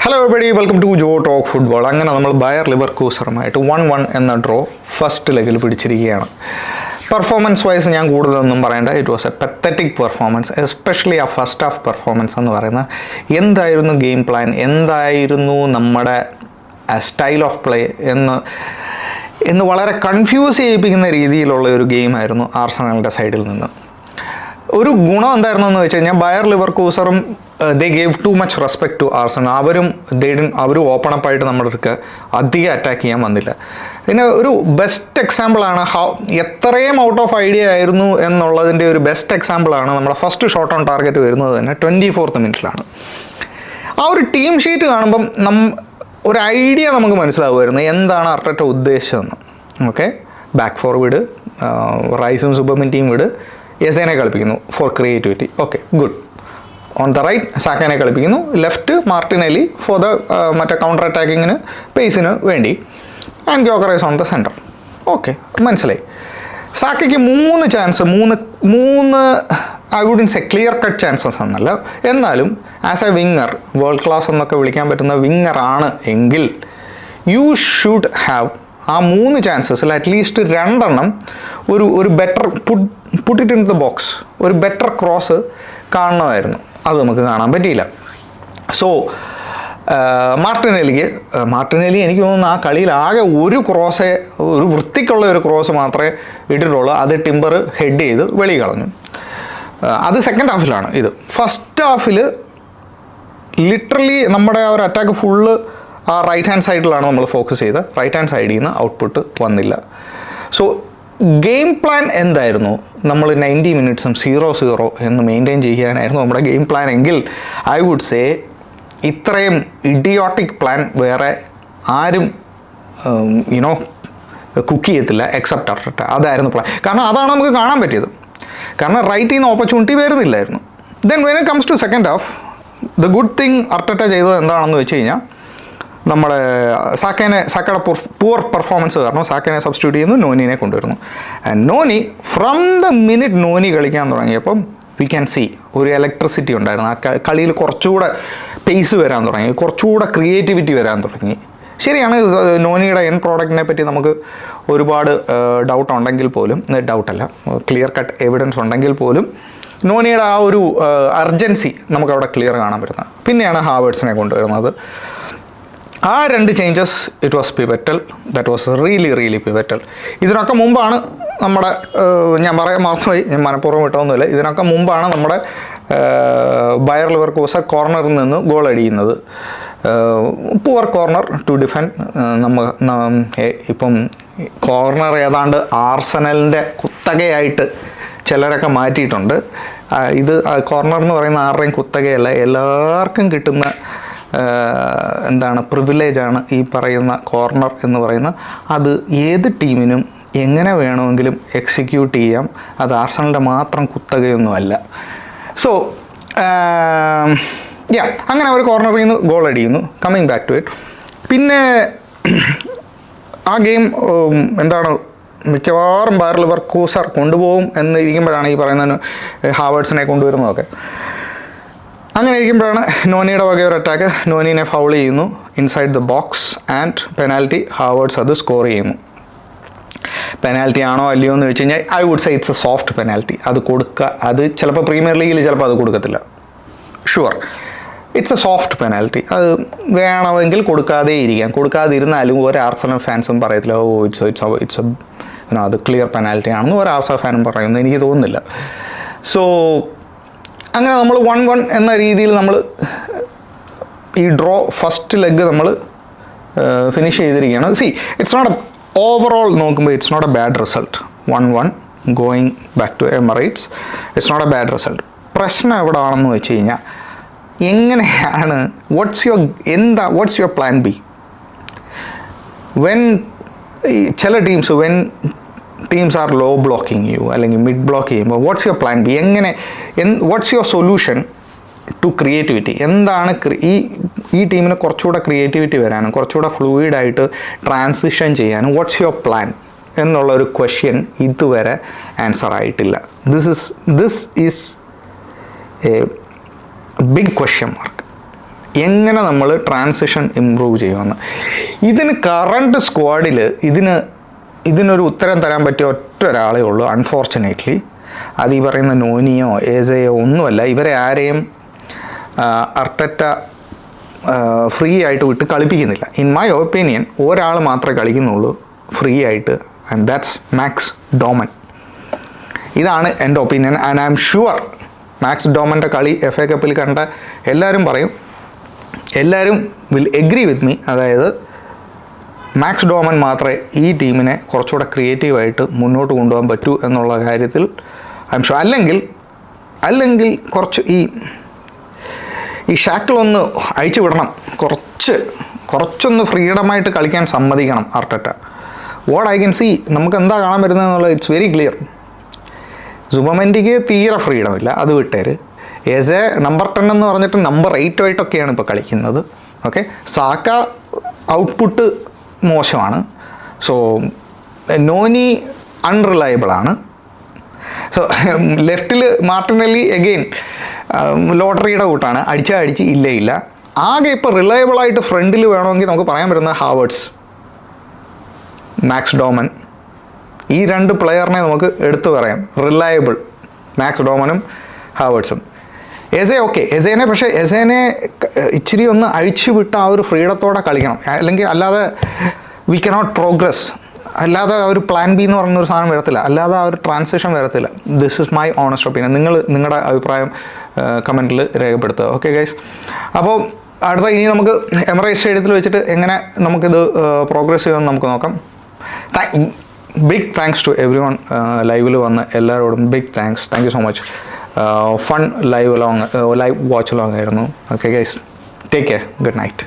Hello everybody, welcome to ജോ talk football. അങ്ങനെ നമ്മൾ ബയർ ലിവർകൂസറുമായിട്ട് 1-1 എന്ന ഡ്രോ ഫസ്റ്റ് ലെഗിൽ പിടിച്ചിരിക്കുകയാണ്. പെർഫോമൻസ് വൈസ് ഞാൻ കൂടുതലൊന്നും പറയേണ്ട. It was A pathetic performance, especially ആ ഫസ്റ്റ് ഹാഫ് പെർഫോമൻസ് എന്ന് പറയുന്നത്. എന്തായിരുന്നു ഗെയിം പ്ലാൻ, എന്തായിരുന്നു നമ്മുടെ സ്റ്റൈൽ ഓഫ് പ്ലേ എന്ന് വളരെ കൺഫ്യൂസ് ചെയ്യിപ്പിക്കുന്ന രീതിയിലുള്ള ഒരു ഗെയിമായിരുന്നു ആർസണലിൻ്റെ സൈഡിൽ നിന്ന്. ഒരു ഗുണം എന്തായിരുന്നു എന്ന് വെച്ച് കഴിഞ്ഞാൽ ബയർ ലിവർകൂസറും they gave too much respect to Arsenal. അവരും ഓപ്പൺ അപ്പ് ആയിട്ട് നമ്മുടെ അടുക്ക് അധികം അറ്റാക്ക് ചെയ്യാൻ വന്നില്ല. പിന്നെ ഒരു ബെസ്റ്റ് എക്സാമ്പിളാണ് എത്രയും ഔട്ട് ഓഫ് ഐഡിയ ആയിരുന്നു എന്നുള്ളതിൻ്റെ ഒരു ബെസ്റ്റ് എക്സാമ്പിളാണ് നമ്മുടെ ഫസ്റ്റ് ഷോട്ട് ഓൺ ടാർഗറ്റ് വരുന്നത് തന്നെ 24th മിനിറ്റിലാണ്. ആ ഒരു ടീം ഷീറ്റ് കാണുമ്പം ഒരു ഐഡിയ നമുക്ക് മനസ്സിലാവുമായിരുന്നു എന്താണ് അർട്ടറ്റ ഉദ്ദേശിച്ചതെന്ന്. ഓക്കെ, ബാക്ക് ഫോർവേഡ് റൈസും സുബർമിൻ്റെയും വിട് എസേനെ കളിപ്പിക്കുന്നു for creativity. Okay, good. On the right സാക്കനെ കളിപ്പിക്കുന്നു, ലെഫ്റ്റ് മാർട്ടിനെലി ഫോർ ദ മറ്റേ കൗണ്ടർ അറ്റാക്കിങ്ങിന് പേസിന് വേണ്ടി, and Gyokeres on the centre. Okay, മനസ്സിലായി. സാക്കയ്ക്ക് 3 ചാൻസ്, മൂന്ന് I wouldn't say clear cut chances എന്നല്ല, എന്നാലും as a winger, world class എന്നൊക്കെ വിളിക്കാൻ പറ്റുന്ന വിങ്ങർ ആണ് എങ്കിൽ യു ഷുഡ് ഹാവ് ആ 3 ചാൻസസിൽ അറ്റ്ലീസ്റ്റ് 2 ഒരു better put it in the box, ഒരു ബെറ്റർ ക്രോസ് കാണണമായിരുന്നു. അത് നമുക്ക് കാണാൻ പറ്റിയില്ല. സോ മാർട്ടിനെലി എനിക്ക് തോന്നുന്നു ആ കളിയിൽ ആകെ ഒരു വൃത്തിക്കുള്ള ഒരു ക്രോസ് മാത്രമേ ഇട്ടിട്ടുള്ളൂ. അത് ടിംബർ ഹെഡ് ചെയ്ത് വെളി കളഞ്ഞു. അത് സെക്കൻഡ് ഹാഫിലാണ്. ഇത് ഫസ്റ്റ് ഹാഫിൽ ലിറ്ററലി നമ്മുടെ ആ ഒരു അറ്റാക്ക് ഫുള്ള് ആ റൈറ്റ് ഹാൻഡ് സൈഡിലാണ് നമ്മൾ ഫോക്കസ് ചെയ്ത്. റൈറ്റ് ഹാൻഡ് സൈഡിൽ നിന്ന് ഔട്ട്പുട്ട് വന്നില്ല. സോ ഗെയിം പ്ലാൻ എന്തായിരുന്നു? നമ്മൾ 90 മിനിറ്റ്സും 0-0 എന്ന് മെയിൻറ്റെയിൻ ചെയ്യാനായിരുന്നു നമ്മുടെ ഗെയിം പ്ലാൻ എങ്കിൽ ഐ വുഡ് സേ ഇത്രയും ഇഡിയോട്ടിക് പ്ലാൻ വേറെ ആരും കുക്ക് ചെയ്യത്തില്ല എക്സെപ്റ്റ് അർട്ടറ്റ. അതായിരുന്നു പ്ലാൻ. കാരണം അതാണ് നമുക്ക് കാണാൻ പറ്റിയത്. കാരണം റൈറ്റിൽ നിന്ന് ഓപ്പർച്യൂണിറ്റി വരുന്നില്ലായിരുന്നു. Then when it comes to second half, the good thing Arteta ചെയ്തത് എന്താണെന്ന് വെച്ച് കഴിഞ്ഞാൽ നമ്മുടെ സാക്കയുടെ പുവർ പെർഫോമൻസ് കാരണം സാക്കനെ സബ്സ്റ്റിറ്റ്യൂട്ട് ചെയ്യുന്നു, നോനിനെ കൊണ്ടുവരുന്നു. And noni from the minute noni കളിക്കാൻ തുടങ്ങിയപ്പം വി ക്യാൻ സി ഒരു ഇലക്ട്രിസിറ്റി ഉണ്ടായിരുന്നു. ആ കളിയിൽ കുറച്ചുകൂടെ പേസ് വരാൻ തുടങ്ങി, കുറച്ചുകൂടെ ക്രിയേറ്റിവിറ്റി വരാൻ തുടങ്ങി. ശരിയാണ്, നോനിയുടെ എൻ പ്രോഡക്റ്റിനെ പറ്റി നമുക്ക് ഒരുപാട് ഡൗട്ട് ഉണ്ടെങ്കിൽ പോലും, ഡൗട്ടല്ല, ക്ലിയർ കട്ട് എവിഡൻസ് ഉണ്ടെങ്കിൽ പോലും നോനിയുടെ ആ ഒരു അർജൻസി നമുക്കവിടെ ക്ലിയർ കാണാൻ പറ്റുന്നത്. പിന്നെയാണ് ഹാവേർട്സിനെ കൊണ്ടുവരുന്നത്. ആ 2 changes it was pivotal. That was really pivotal. ഇതിനൊക്കെ മുമ്പാണ് നമ്മുടെ ഞാൻ പറയാൻ മറന്നുപോയി, ഞാൻ മനഃപൂർവ്വം വിട്ടൊന്നുമില്ല, ഇതിനൊക്കെ മുമ്പാണ് നമ്മുടെ ബയർ ലിവർകൂസൻ കോർണറിൽ നിന്ന് ഗോൾ അടിക്കുന്നത്. Poor corner to defend. ഇപ്പം കോർണർ ഏതാണ്ട് ആർസണലിൻ്റെ കുത്തകയായിട്ട് ചിലരൊക്കെ മാറ്റിയിട്ടുണ്ട്. ഇത് കോർണർ എന്ന് പറയുന്ന ആരുടെയും കുത്തകയല്ല, എല്ലാവർക്കും കിട്ടുന്ന പ്രിവിലേജാണ് ഈ പറയുന്ന കോർണർ എന്ന് പറയുന്നത്. അത് ഏത് ടീമിനും എങ്ങനെ വേണമെങ്കിലും എക്സിക്യൂട്ട് ചെയ്യാം. അത് ആർസണലിൻ്റെ മാത്രം കുത്തകയൊന്നുമല്ല. സോ അങ്ങനെ അവർ കോർണറിൽ നിന്ന് ഗോൾ അടിക്കുന്നു. കമ്മിങ് ബാക്ക് ടു ഇറ്റ്, പിന്നെ ആ ഗെയിം മിക്കവാറും ബയർ ലിവർകൂസൻ കൊണ്ടുപോകും എന്നിരിക്കുമ്പോഴാണ് ഈ പറയുന്ന ഹാവേർട്സിനെ കൊണ്ടുവരുന്നതൊക്കെ. അങ്ങനെ ഇരിക്കുമ്പോഴാണ് നോനിയുടെ വക ഒരു അറ്റാക്ക്. നോനിനെ ഫൗൾ ചെയ്യുന്നു inside the box and penalty. Havertz അത് സ്കോർ ചെയ്യുന്നു. പെനാൽറ്റി ആണോ അല്ലയോ എന്ന് വെച്ച് കഴിഞ്ഞാൽ I would say it's a soft penalty. അത് ചിലപ്പോൾ പ്രീമിയർ ലീഗിൽ ചിലപ്പോൾ അത് കൊടുക്കത്തില്ല, sure. It's a soft penalty. അത് വേണമെങ്കിൽ കൊടുക്കാതിരുന്നാലും ഒരു ആർസണൽ ഫാൻസും പറയത്തില്ല ഇറ്റ്സ് അത് ക്ലിയർ പെനാൽറ്റി ആണെന്ന് ഒരു ആർസണൽ ഫാനും പറയുന്നു, എനിക്ക് തോന്നുന്നില്ല. സോ അങ്ങനെ നമ്മൾ 1-1 എന്ന രീതിയിൽ നമ്മൾ ഈ ഡ്രോ ഫസ്റ്റ് ലെഗ് നമ്മൾ ഫിനിഷ് ചെയ്തിരിക്കുകയാണ്. ഇറ്റ്സ് നോട്ട് ഓവറോൾ നോക്കുമ്പോൾ it's not a bad result. 1-1 going back to Emirates, it's not a bad result. പ്രശ്നം എവിടെയാണെന്ന് വെച്ച് കഴിഞ്ഞാൽ എങ്ങനെയാണ് വാട്ട്സ് യുവർ പ്ലാൻ ബി ചില teams are low blocking you അല്ലെങ്കിൽ മിഡ് ബ്ലോക്ക് ചെയ്യുമ്പോൾ what's your plan B? What's your solution to creativity? എന്താണ് ഈ ടീമിന് കുറച്ചുകൂടെ ക്രിയേറ്റിവിറ്റി വരാനും കുറച്ചുകൂടെ ഫ്ലൂയിഡായിട്ട് ട്രാൻസിഷൻ ചെയ്യാനും വാട്ട്സ് യുവർ പ്ലാൻ എന്നുള്ളൊരു ക്വസ്റ്റ്യൻ ഇതുവരെ ആൻസർ ആയിട്ടില്ല. This is a big question mark. എങ്ങനെ നമ്മൾ ട്രാൻസിഷൻ ഇമ്പ്രൂവ് ചെയ്യുമെന്ന്. ഇതിന് കറണ്ട് സ്ക്വാഡിൽ ഇതിനൊരു ഉത്തരം തരാൻ പറ്റിയ ഒറ്റ ഒരാളേ ഉള്ളൂ. അൺഫോർച്ചുനേറ്റ്ലി അത് ഈ പറയുന്ന നോനിയോ ഏസയോ ഒന്നുമല്ല. ഇവരെ ആരെയും അർട്ടറ്റ ഫ്രീ ആയിട്ട് വിട്ട് കളിപ്പിക്കുന്നില്ല. ഇൻ മൈ ഒപ്പീനിയൻ ഒരാൾ മാത്രമേ കളിക്കുന്നുള്ളൂ ഫ്രീ ആയിട്ട്, ആൻഡ് ദാറ്റ്സ് മാക്സ് ഡോമൻ. ഇതാണ് എൻ്റെ opinion. And I'm sure Max ഡോമൻ്റെ കളി FA കപ്പിൽ കണ്ട എല്ലാവരും വിൽ എഗ്രി വിത്ത് മീ. അതായത് മാക്സ് ഡോമൻ മാത്രമേ ഈ ടീമിനെ കുറച്ചുകൂടെ ക്രിയേറ്റീവായിട്ട് മുന്നോട്ട് കൊണ്ടുപോകാൻ പറ്റൂ എന്നുള്ള കാര്യത്തിൽ ഐ എം ഷുവർ. അല്ലെങ്കിൽ കുറച്ച് ഈ ഷാക്കിളൊന്ന് അഴിച്ചു വിടണം, കുറച്ചൊന്ന് ഫ്രീഡമായിട്ട് കളിക്കാൻ സമ്മതിക്കണം അർട്ടറ്റ. വാട്ട് ഐ ക്യാൻ സീ, നമുക്ക് എന്താ കാണാൻ പറ്റുന്നത് എന്നുള്ളത് ഇറ്റ്സ് വെരി ക്ലിയർ. സുബമെൻഡിക്ക് തീരെ ഫ്രീഡം ഇല്ല, അത് വിട്ടേര്. ഏസ് എ നമ്പർ 10 എന്ന് പറഞ്ഞിട്ട് നമ്പർ 8 ഇപ്പോൾ കളിക്കുന്നത്. ഓക്കെ, സാക്ക ഔട്ട്പുട്ട് മോശമാണ്. സോ നോനി അൺറിലയബിളാണ്. സോ ലെഫ്റ്റിൽ മാർട്ടിനെല്ലി എഗെയിൻ ലോട്ടറിയുടെ കൂട്ടാണ്, അടിച്ച് ഇല്ല. ആകെ ഇപ്പോൾ റിലയബിളായിട്ട് ഫ്രണ്ടിൽ വേണമെങ്കിൽ നമുക്ക് പറയാൻ പറ്റുന്ന ഹാവേർട്സ്, മാക്സ് ഡോമൻ. ഈ 2 പ്ലെയറിനെ നമുക്ക് എടുത്തു പറയാം റിലയബിൾ, മാക്സ് ഡോമനും ഹാവേർട്സും. എസേനെ പക്ഷേ എസേനെ ഇച്ചിരി ഒന്ന് അഴിച്ചു വിട്ട് ആ ഒരു ഫ്രീഡത്തോടെ കളിക്കണം. അല്ലാതെ വി കനോട്ട് പ്രോഗ്രസ്. അല്ലാതെ ആ ഒരു പ്ലാൻ ബി എന്ന് പറയുന്നൊരു സാധനം വരത്തില്ല, അല്ലാതെ ആ ഒരു ട്രാൻസിഷൻ വരത്തില്ല. This is my honest opinion. നിങ്ങളുടെ അഭിപ്രായം കമൻറ്റിൽ രേഖപ്പെടുത്തുക. ഓക്കെ ഗൈസ്, അപ്പോൾ ഇനി നമുക്ക് എമിറേറ്റ്സ് സ്റ്റേഡിയത്തിൽ വെച്ചിട്ട് എങ്ങനെ നമുക്കിത് പ്രോഗ്രസ് ചെയ്യുമെന്ന് നമുക്ക് നോക്കാം. Big thanks to everyone. ലൈവിൽ വന്ന് എല്ലാവരോടും big thank you so much. Fun live watch along ആയിരുന്നു. Okay guys, take care, good night.